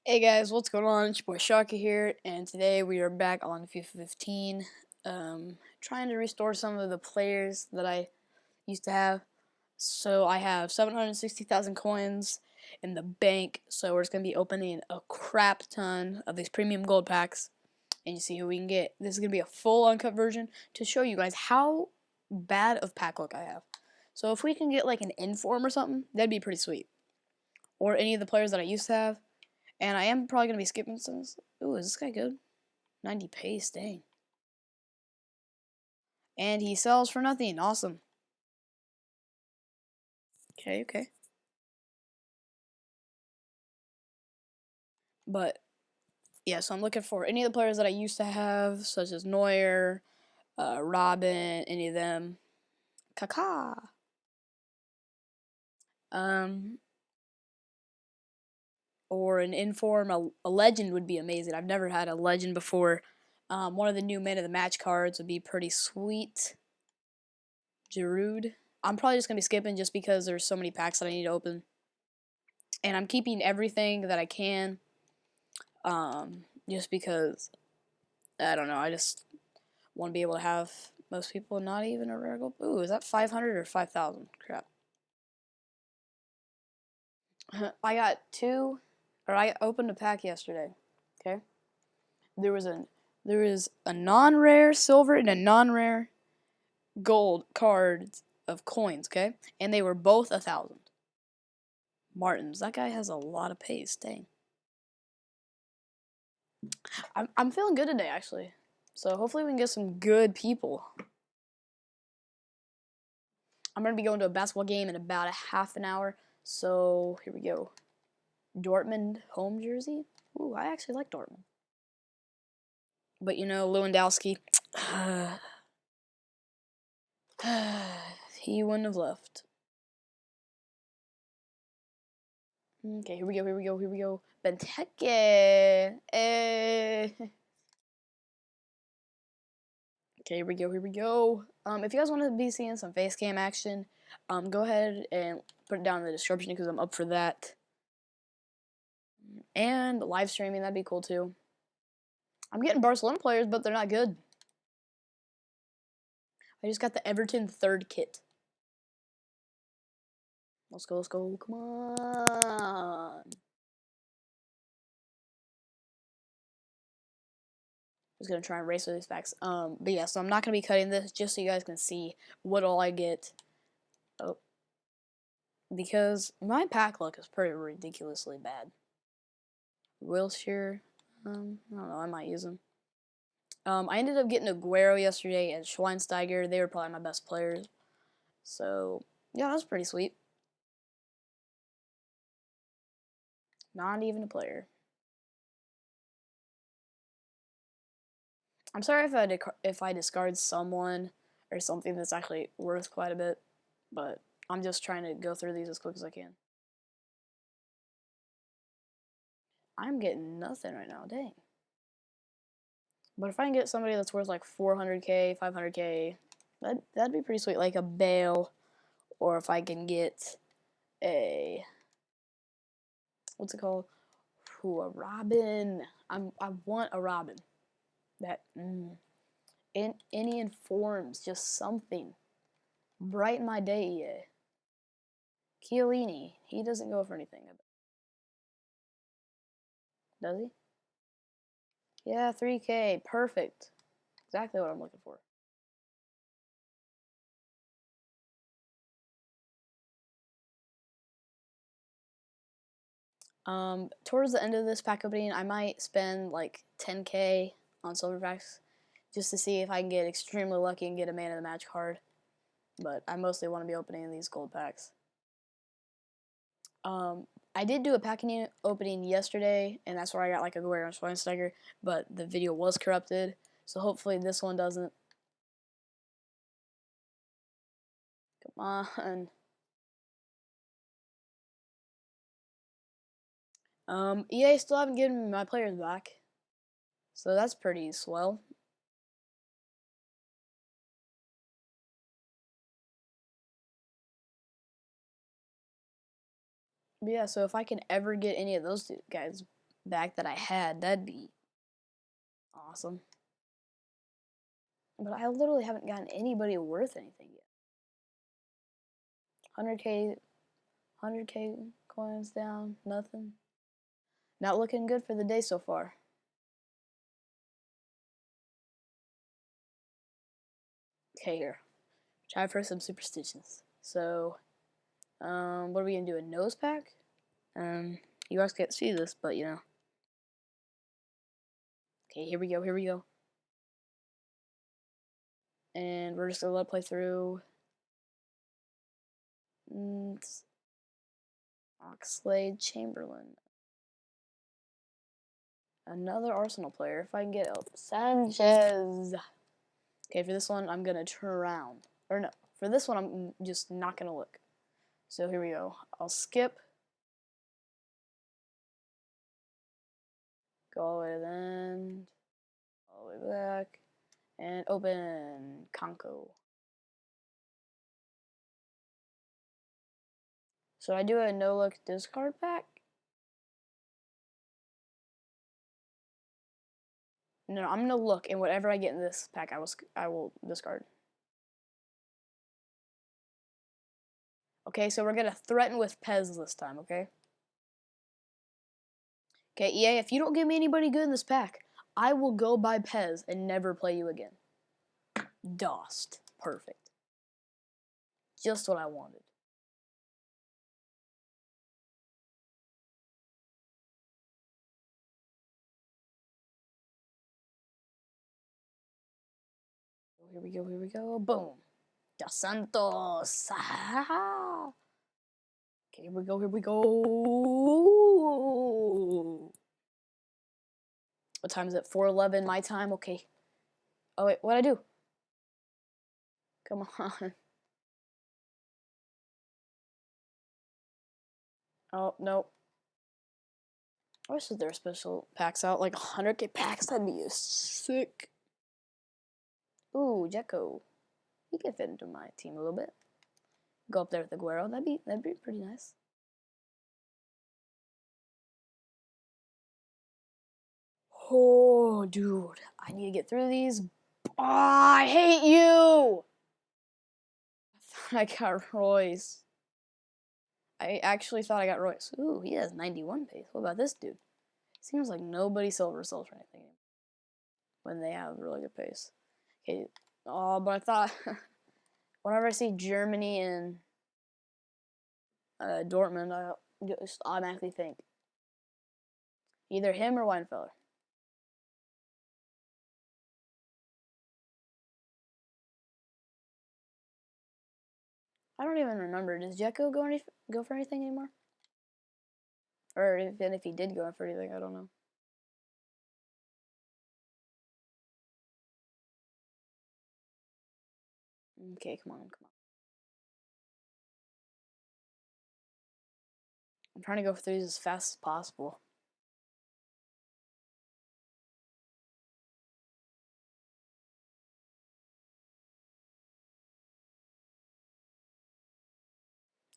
Hey guys, what's going on? It's your boy Shaka here, and today we are back on FIFA 15, trying to restore some of the players that I used to have. So I have 760,000 coins in the bank, so we're just going to be opening a crap ton of these premium gold packs, and you see who we can get. This is going to be a full uncut version to show you guys how bad of pack luck I have. So if we can get like an inform or something, that'd be pretty sweet. Or any of the players that I used to have. And I am probably going to be skipping some. Ooh, is this guy good? 90 pace, dang. And he sells for nothing. Awesome. Okay, okay. But, yeah, so I'm looking for any of the players that I used to have, such as Neuer, Robin, any of them. Kaká. Um, or an inform, a legend would be amazing. I've never had a legend before. One of the new man of the match cards would be pretty sweet. Giroud. I'm probably just going to be skipping just because there's so many packs that I need to open. And I'm keeping everything that I can, just because I don't know. I just want to be able to have most people not even a rare gold. Ooh, is that 500 or 5,000? Crap. I got two, or I opened a pack yesterday. Okay, there was a non-rare silver and a non-rare gold cards of coins. Okay, and they were both 1,000. Martins, that guy has a lot of pace. Dang. I'm feeling good today actually. So hopefully we can get some good people. I'm going to be going to a basketball game in about a half an hour. So here we go. Dortmund home jersey. Ooh, I actually like Dortmund. But you know, Lewandowski, he wouldn't have left. Okay, here we go, here we go, here we go. Benteke. Okay, here we go, here we go. If you guys want to be seeing some face cam action, go ahead and put it down in the description because I'm up for that. And live streaming, that'd be cool too. I'm getting Barcelona players, but they're not good. I just got the Everton third kit. Let's go, let's go. Come on. Just gonna try and race with these facts. But yeah, so I'm not gonna be cutting this just so you guys can see what all I get. Oh, because my pack luck is pretty ridiculously bad. Wilshire, I don't know. I might use him. I ended up getting Aguero yesterday and Schweinsteiger. They were probably my best players. So yeah, that was pretty sweet. Not even a player. I'm sorry if I discard someone or something that's actually worth quite a bit, but I'm just trying to go through these as quick as I can. I'm getting nothing right now, dang. But if I can get somebody that's worth like 400k, 500k, that'd be pretty sweet, like a Bale, or if I can get a what's it called? Ooh, a Robin. I want a Robin. That in any informs just something brighten my day. Yeah. Chiellini, he doesn't go for anything, does he? Yeah, 3K, perfect. Exactly what I'm looking for. Towards the end of this pack opening, I might spend like 10K on silver packs just to see if I can get extremely lucky and get a man of the match card. But I mostly want to be opening these gold packs. I did do a packing opening yesterday, and that's where I got like a Aguero and Schweinsteiger, but the video was corrupted, so hopefully this one doesn't. Come on. EA still haven't given me my players back, so that's pretty swell. But yeah, so if I can ever get any of those two guys back that I had, that'd be awesome. But I literally haven't gotten anybody worth anything yet. 100k, 100k coins down, nothing. Not looking good for the day so far. Okay, here. Try for some superstitions. So, what are we gonna do? A nose pack? You guys can't see this, but you know. Okay, here we go, here we go. And we're just gonna let it play through. Oxlade-Chamberlain. Another Arsenal player. If I can get Sanchez. Okay, for this one, I'm gonna turn around. Or no, for this one, I'm just not gonna look. So here we go. I'll skip. Go all the way to the end. All the way back. And open Conco. So I do a no-look discard pack? No, I'm gonna look, and whatever I get in this pack, I will discard. Okay, so we're gonna threaten with Pez this time, okay? Okay, EA, if you don't give me anybody good in this pack, I will go buy Pez and never play you again. Dost. Perfect. Just what I wanted. Here we go, here we go. Boom. Dos Santos. Ah. Okay, here we go, here we go. What time is it? 4:11 my time? Okay. Oh, wait, what'd I do? Come on. Oh, no. I wish there were special packs out, like 100k packs. That'd be sick. Ooh, Jekko. He could fit into my team a little bit. Go up there with Aguero. That'd be pretty nice. Oh, dude. I need to get through these. Oh, I hate you! I thought I got Royce. I actually thought I got Royce. Ooh, he has 91 pace. What about this dude? Seems like nobody silver sells for anything when they have really good pace. Okay. Oh, but I thought whenever I see Germany and Dortmund, I just automatically think either him or Weinfeller. I don't even remember. Does Jekko go for anything anymore? Or if he did go for anything, I don't know. Okay, come on, come on. I'm trying to go through these as fast as possible.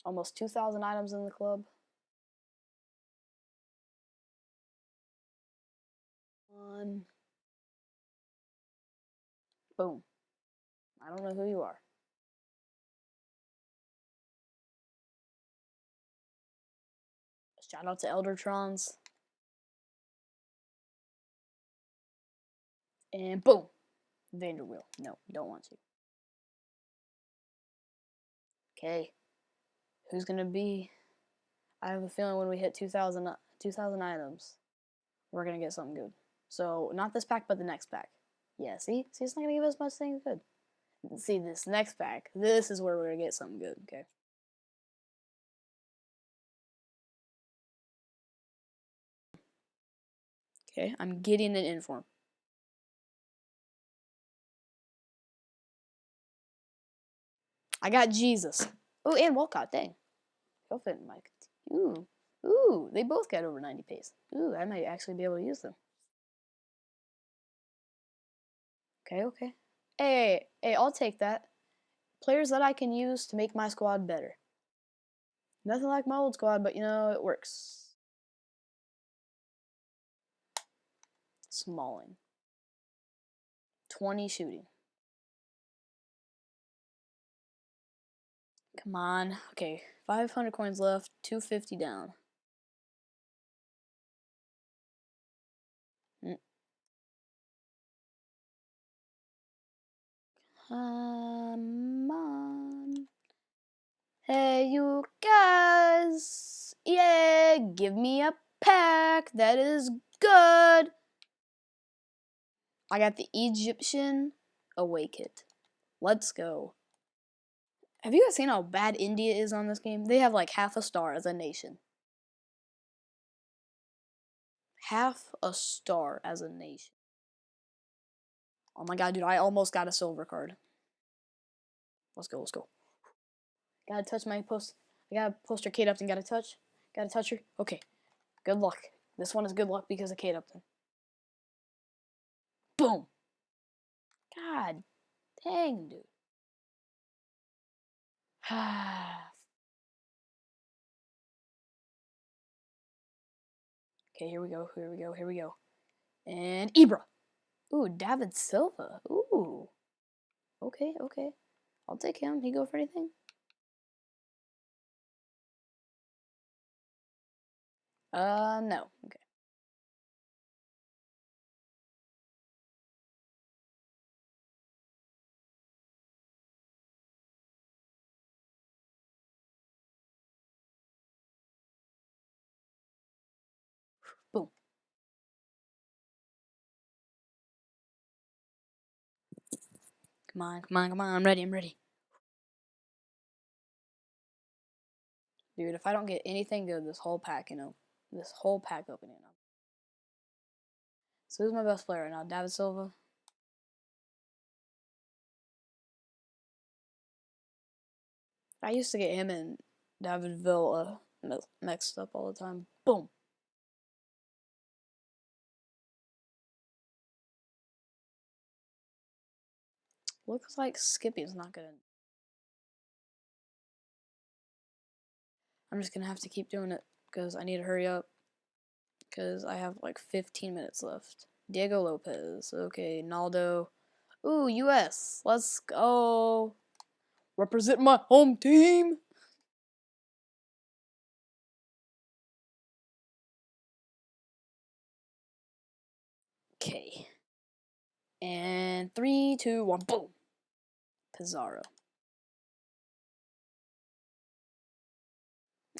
Almost 2,000 items in the club. One. Boom. I don't know who you are. Shout out to Eldertrons. And boom. Vanderwheel. No, don't want to. Okay. Who's going to be? I have a feeling when we hit 2,000 items, we're going to get something good. So, not this pack, but the next pack. Yeah, see? See, it's not going to give us much thing good. See, this next pack, this is where we're going to get something good, okay? Okay, I'm getting an inform. I got Jesus. Oh, and Walcott, dang. He'll fit in my... Ooh. Ooh, they both got over 90 pace. Ooh, I might actually be able to use them. Okay, okay. Hey, hey, I'll take that. Players that I can use to make my squad better. Nothing like my old squad, but you know, it works. Smalling. 20 shooting. Come on. Okay, 500 coins left, 250 down. Come on. Hey, you guys. Yeah, give me a pack. That is good. I got the Egyptian away kit. Let's go. Have you guys seen how bad India is on this game? They have like half a star as a nation. Half a star as a nation. Oh my god, dude, I almost got a silver card. Let's go, let's go. Gotta touch my post. I gotta post her Kate Upton. Gotta touch her. Okay, good luck. This one is good luck because of Kate Upton. Boom. God dang, dude. Okay, here we go. And Ibra. Ooh, David Silva. Ooh. Okay. I'll take him. He go for anything? No. Okay. Boom. Come on. I'm ready. Dude, if I don't get anything good this whole pack, this whole pack opening up. So who's my best player right now? David Silva? I used to get him and David Villa mixed up all the time. Boom. Looks like Skippy's not gonna. I'm just gonna have to keep doing it because I need to hurry up because I have like 15 minutes left. Diego Lopez. Okay, Naldo. Ooh, US. Let's go. Represent my home team. Okay. And 3, 2, 1, boom. Pizarro.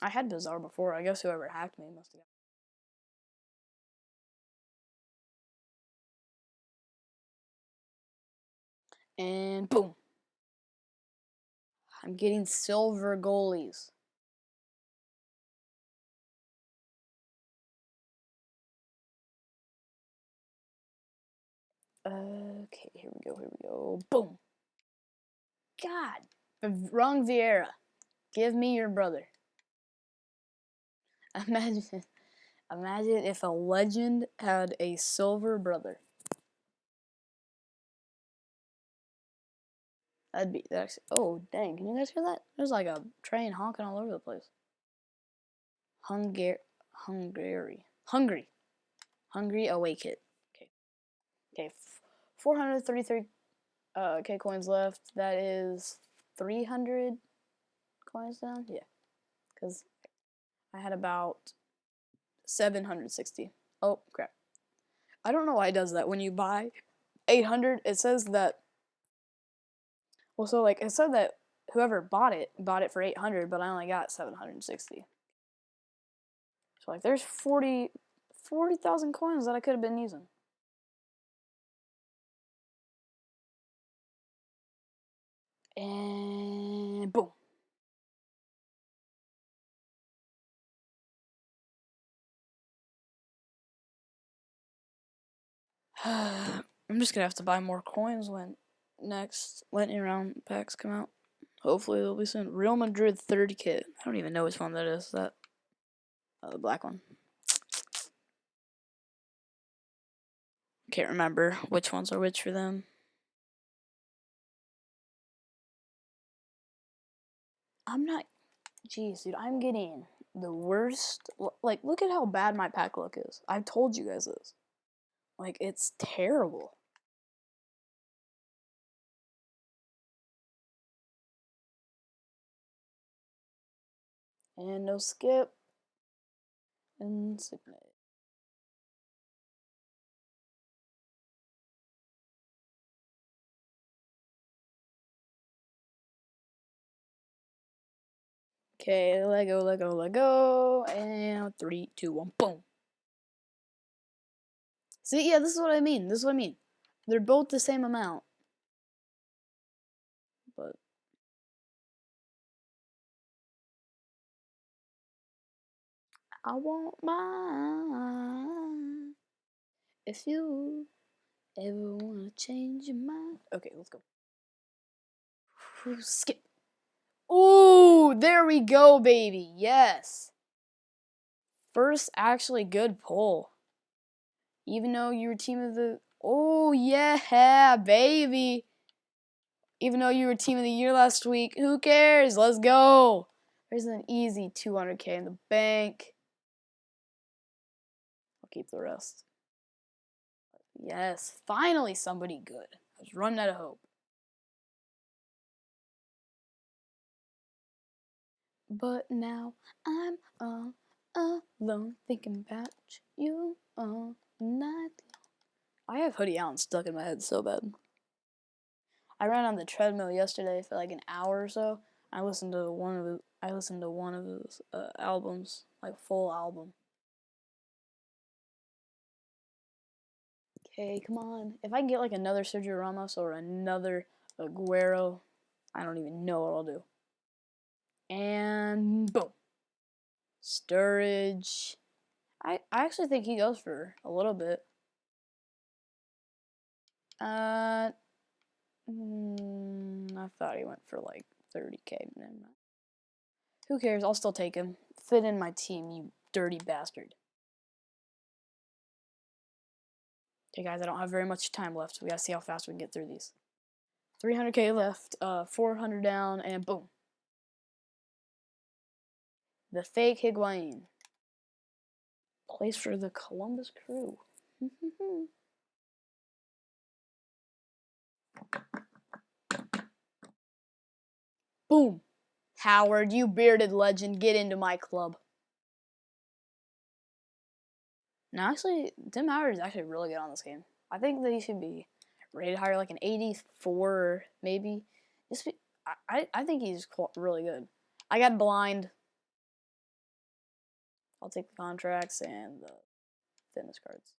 I had Pizarro before. I guess whoever hacked me must have got. And boom. I'm getting silver goalies. Okay, here we go. Boom. God. Wrong Vieira. Give me your brother. Imagine if a legend had a silver brother. That's oh dang, can you guys hear that? There's like a train honking all over the place. Hungary. Hungry away kit. Okay. 433 K coins left. That is 300 coins down. Yeah, because I had about 760. Oh crap! I don't know why it does that. When you buy 800, it says that. Well, so like it said that whoever bought it for 800, but I only got 760. So like there's 40,000 coins that I could have been using. And boom. I'm just gonna have to buy more coins when next lightning round packs come out. Hopefully they'll be soon. Real Madrid 30 kit. I don't even know which one that is. That the black one. Can't remember which ones are which for them. I'm not. Jeez, dude, I'm getting the worst. Like, look at how bad my pack luck is. I've told you guys this. Like, it's terrible. And no skip. And submit. Okay, let go, let go, let go. And 3, 2, 1, boom. See, yeah, this is what I mean. This is what I mean. They're both the same amount. But I want mine. If you ever wanna change your mind. Okay, let's go. Skip. Ooh, there we go, baby. Yes. First actually good pull. Even though you were team of the... Oh, yeah, baby. Even though you were team of the year last week, who cares? Let's go. There's an easy 200K in the bank. I'll keep the rest. Yes, finally somebody good. I was running out of hope. But now I'm all alone thinking about you all night long. I have Hoodie Allen stuck in my head so bad. I ran on the treadmill yesterday for like an hour or so. I listened to one of his albums, like full album. Okay, come on. If I can get like another Sergio Ramos or another Aguero, I don't even know what I'll do. And boom. Sturridge. I actually think he goes for a little bit. I thought he went for like 30K. Who cares? I'll still take him. Fit in my team, you dirty bastard. Okay, guys, I don't have very much time left. We gotta see how fast we can get through these. 300K left, 400 down, and boom. The fake Higuain. Plays for the Columbus Crew. Boom. Howard, you bearded legend, get into my club. Now, actually, Tim Howard is actually really good on this game. I think that he should be rated higher, like an 84, maybe. I think he's really good. I got blind. I'll take the contracts and the fitness cards.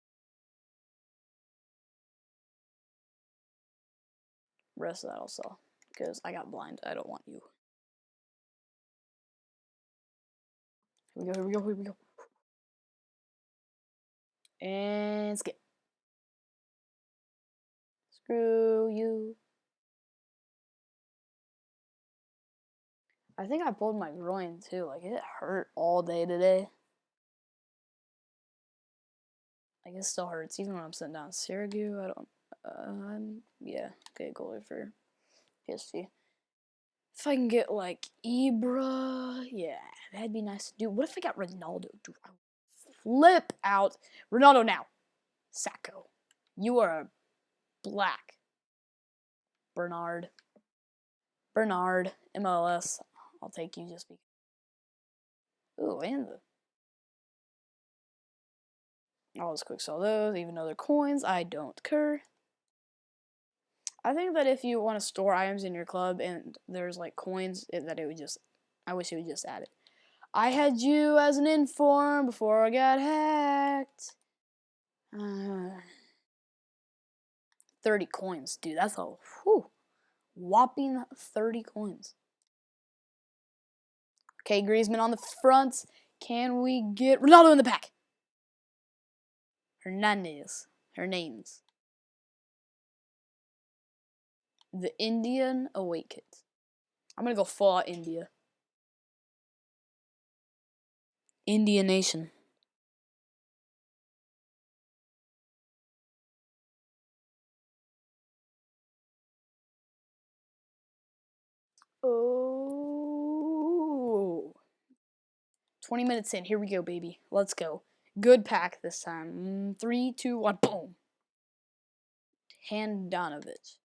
Rest of that I'll sell because I got blind. I don't want you. Here we go, here we go, here we go. And skip. Screw you. I think I pulled my groin too. Like, it hurt all day today. Like, it still hurts even when I'm sitting down. Sirigu, I don't. Yeah. Okay, goalie for PSG. If I can get like Ibra, yeah, that'd be nice to do. What if I got Ronaldo? Dude, I would flip out. Ronaldo now. Sacco. You are a black. Bernard. MLS. I'll take you just because. Ooh, and the. I'll just quick sell those, even though they're coins. I don't care. I think that if you want to store items in your club and there's like coins, that it would just. I wish it would just add it. I had you as an inform before I got hacked. 30 coins, dude. That's a whopping 30 coins. Okay, Griezmann on the front. Can we get Ronaldo in the pack? Hernandez. The Indian away kit. I'm gonna go full out India. India Nation. Oh. 20 minutes in. Here we go, baby. Let's go. Good pack this time. 3, 2, 1, boom. Handanovic.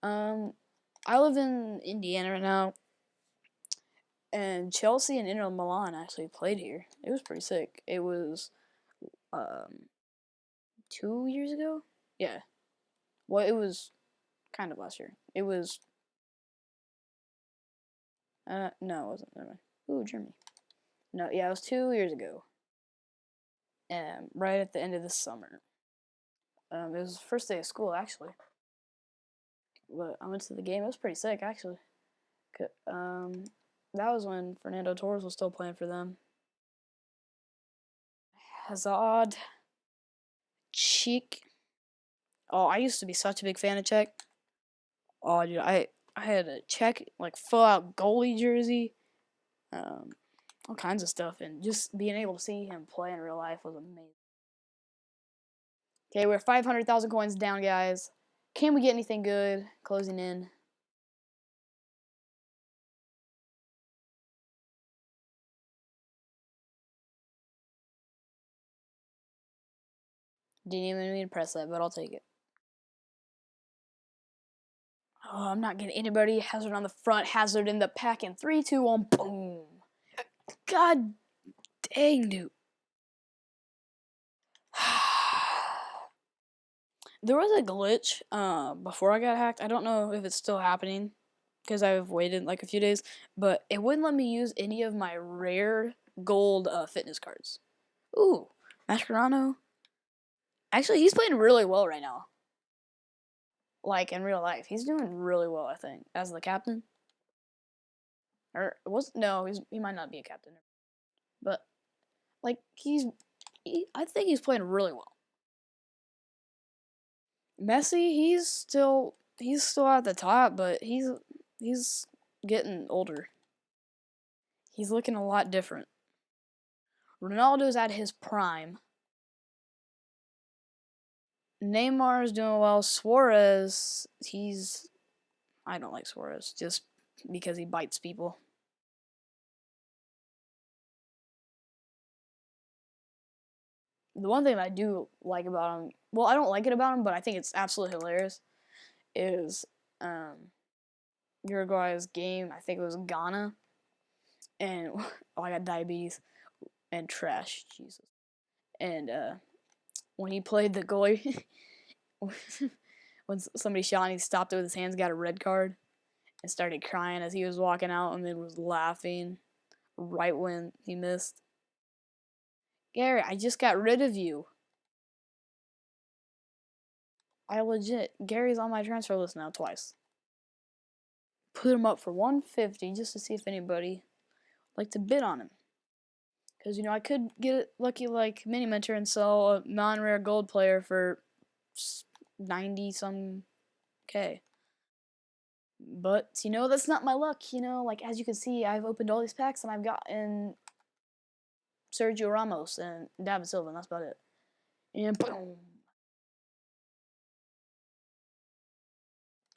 I live in Indiana right now, and Chelsea and Inter Milan actually played here. It was pretty sick. It was 2 years ago. Yeah. Well, it was kind of last year. It was no, it wasn't. Never mind. Ooh, Germany. No, yeah, it was 2 years ago. Right at the end of the summer. It was the first day of school actually. But I went to the game. It was pretty sick actually. That was when Fernando Torres was still playing for them. Hazard, Cheek. Oh, I used to be such a big fan of Czech. Oh, dude, I had a Czech like full out goalie jersey, all kinds of stuff, and just being able to see him play in real life was amazing. Okay, we're 500,000 coins down, guys. Can we get anything good? Closing in. Didn't even need to press that, but I'll take it. Oh, I'm not getting anybody. Hazard on the front. Hazard in the pack in 3, 2, 1. Boom. God dang, dude. There was a glitch before I got hacked. I don't know if it's still happening because I've waited like a few days, but it wouldn't let me use any of my rare gold fitness cards. Ooh, Mascherano. Actually, he's playing really well right now. Like in real life, he's doing really well. I think as the captain. Or was no, he might not be a captain, but like I think he's playing really well. Messi, he's still at the top, but he's getting older. He's looking a lot different. Ronaldo's at his prime. Neymar's doing well. Suarez, I don't like Suarez just because he bites people. The one thing I do like about him, well, I don't like it about him, but I think it's absolutely hilarious, is Uruguay's game. I think it was Ghana, and oh, I got diabetes and trash, Jesus. And when he played the goalie, when somebody shot and he stopped it with his hands, got a red card, and started crying as he was walking out, and then was laughing right when he missed. Gary, I just got rid of you. Gary's on my transfer list now twice. Put him up for 150 just to see if anybody would like to bid on him. Because, I could get lucky like Mini Mentor and sell a non-rare gold player for 90 some K. But, that's not my luck, like as you can see, I've opened all these packs and I've gotten Sergio Ramos and David Silva, and that's about it. And boom.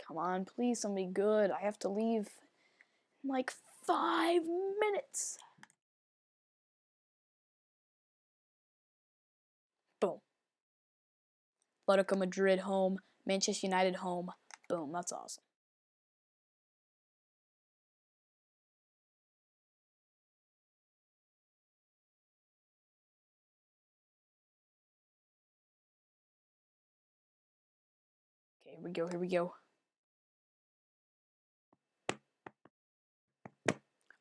Come on, please, somebody good. I have to leave in like 5 minutes. Boom. Atletico Madrid home, Manchester United home. Boom, that's awesome. Okay, here we go.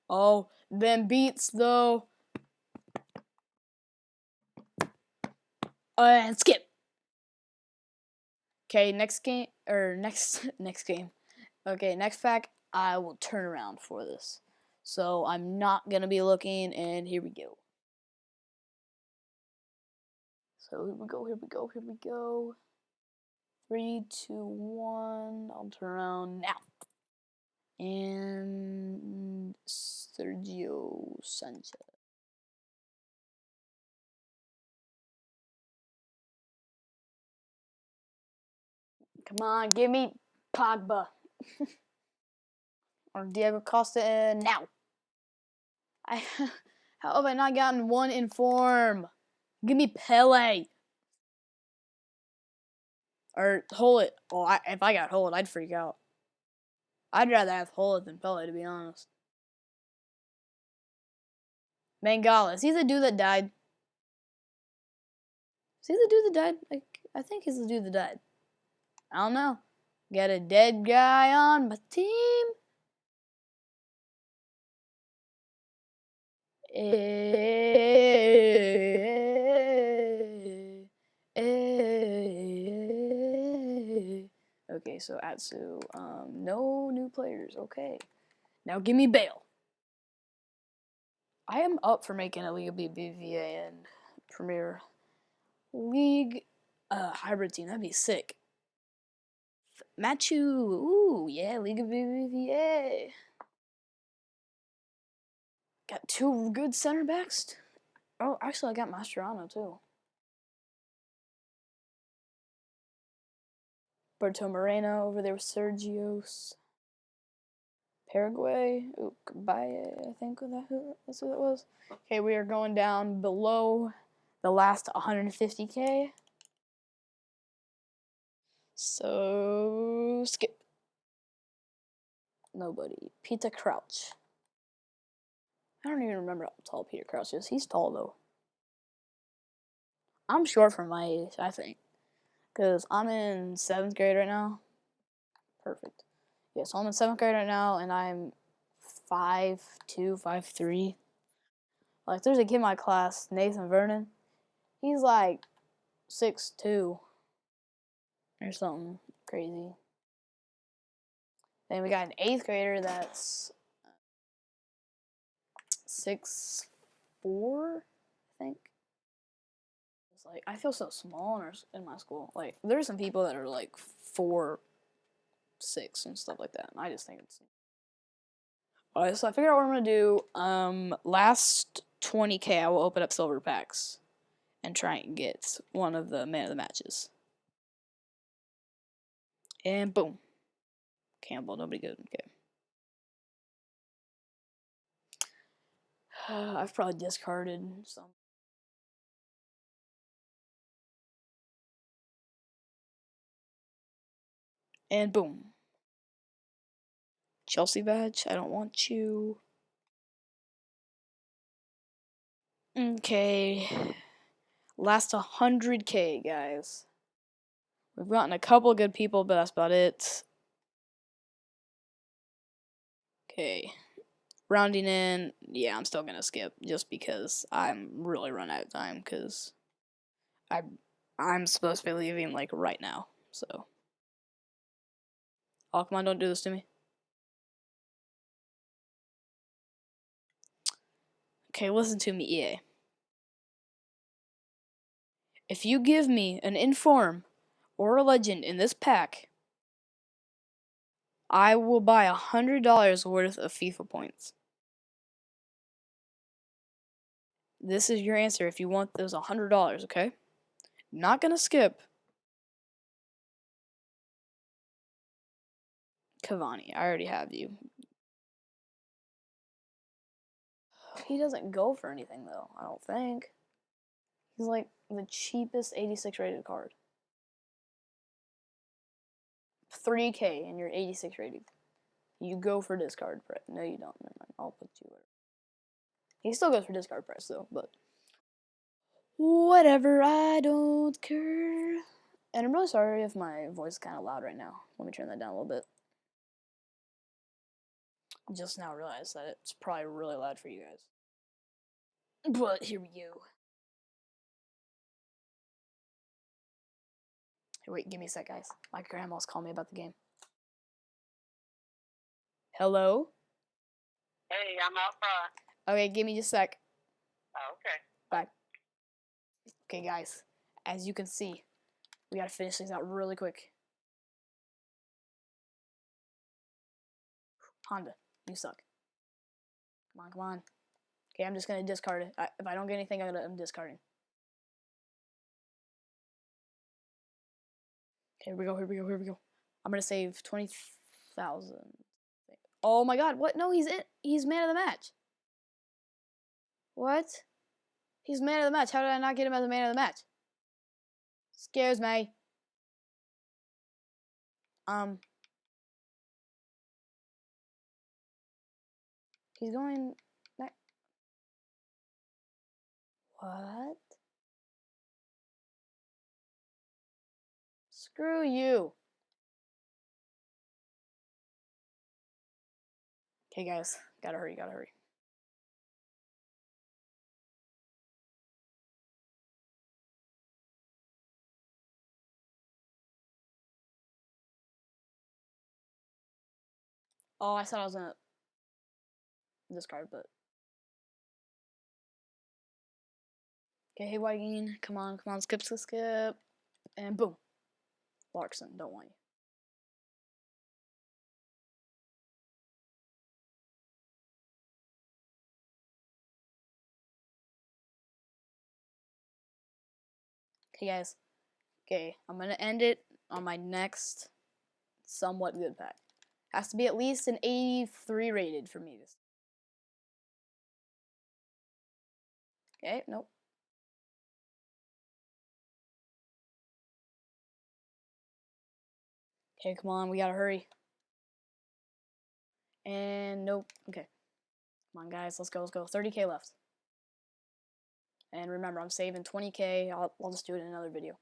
Oh, them beats though. And skip. Okay, next game or next game. Okay, next pack. I will turn around for this, so I'm not gonna be looking. And here we go. So here we go. Here we go. Here we go. 3, 2, 1. I'll turn around now. And Sergio Sanchez. Come on, give me Pogba. Or Diego Costa now. How have I not gotten one in form? Give me Pele. Or Hullet. Well, if I got Hullet, I'd freak out. I'd rather have Hullet than Pele, to be honest. Mangala. Is he the dude that died? Is he the dude that died? Like, I think he's the dude that died. I don't know. Got a dead guy on my team. Okay, so Atsu, no new players. Okay, now give me Bale. I am up for making a Liga BBVA and Premier League hybrid team. That'd be sick. Machu, ooh yeah, Liga BBVA. Got two good center backs. Oh, actually, I got Mascherano too. Berto Moreno over there with Sergios. Paraguay. Ooh, Baye, I think that's who that was. Okay, we are going down below the last 150k. So skip. Nobody. Peter Crouch. I don't even remember how tall Peter Crouch is. He's tall though. I'm short for my age, I think. Because I'm in 7th grade right now. Perfect. Yeah, so I'm in 7th grade right now, and I'm 5'2", 5'3". Like, there's a kid in my class, Nathan Vernon. He's like 6'2", or something crazy. Then we got an 8th grader that's 6'4", I think. It's like, I feel so small in my school. Like, there's some people that are like 4'6" and stuff like that, and I just think it's... Alright, so I figured out what I'm gonna do. Last 20k, I will open up silver packs and try and get one of the man of the matches. And boom. Campbell, nobody good. Okay. I've probably discarded some. And boom. Chelsea badge, I don't want you. Okay. Last 100k, guys. We've gotten a couple good people, but that's about it. Okay. Rounding in, yeah, I'm still gonna skip just because I'm really run out of time because I'm supposed to be leaving like right now. So, oh come on, don't do this to me. Okay, listen to me, EA. If you give me an inform or a legend in this pack, I will buy $100 worth of FIFA points. This is your answer if you want those $100, okay? Not gonna skip. Cavani, I already have you. He doesn't go for anything though, I don't think. He's like the cheapest 86 rated card. 3k and you're 86 rated. You go for discard price. No, you don't. Never mind. I'll put you. He still goes for discard price though, but whatever. I don't care. And I'm really sorry if my voice is kind of loud right now. Let me turn that down a little bit. Just now realized that it's probably really loud for you guys. But here we go. Hey, wait, give me a sec, guys. My grandma's calling me about the game. Hello? Hey, I'm out front. Okay, give me just a sec. Oh, okay. Bye. Okay, guys. As you can see, we gotta finish things out really quick. Honda, you suck. Come on, come on. Okay, I'm just gonna discard it. If I don't get anything, I'm discarding. Okay, here we go, here we go, here we go. I'm gonna save 20,000. Oh my god, what? No, he's man of the match. What? He's man of the match. How did I not get him as a man of the match? Scares me. He's going back. What? Screw you. Okay, guys, gotta hurry, gotta hurry. Oh, I thought I was gonna discard, but okay. Hey, Wygene, come on, come on, skip, skip, skip, and boom, Larkson. Don't want you. Okay, guys. Okay, I'm gonna end it on my next somewhat good pack. Has to be at least an 83 rated for me. Okay, nope. Okay, come on, we gotta hurry. And nope. Okay, come on, guys, let's go, let's go. 30k left. And remember, I'm saving 20k. I'll just do it in another video.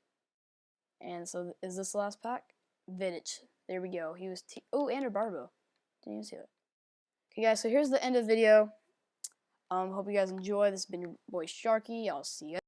And so, is this the last pack? Vidic. There we go. He was oh, Andrew Barbo. Didn't even see that. Okay, guys. So here's the end of the video. Hope you guys enjoy. This has been your boy Sharky. I'll see you guys.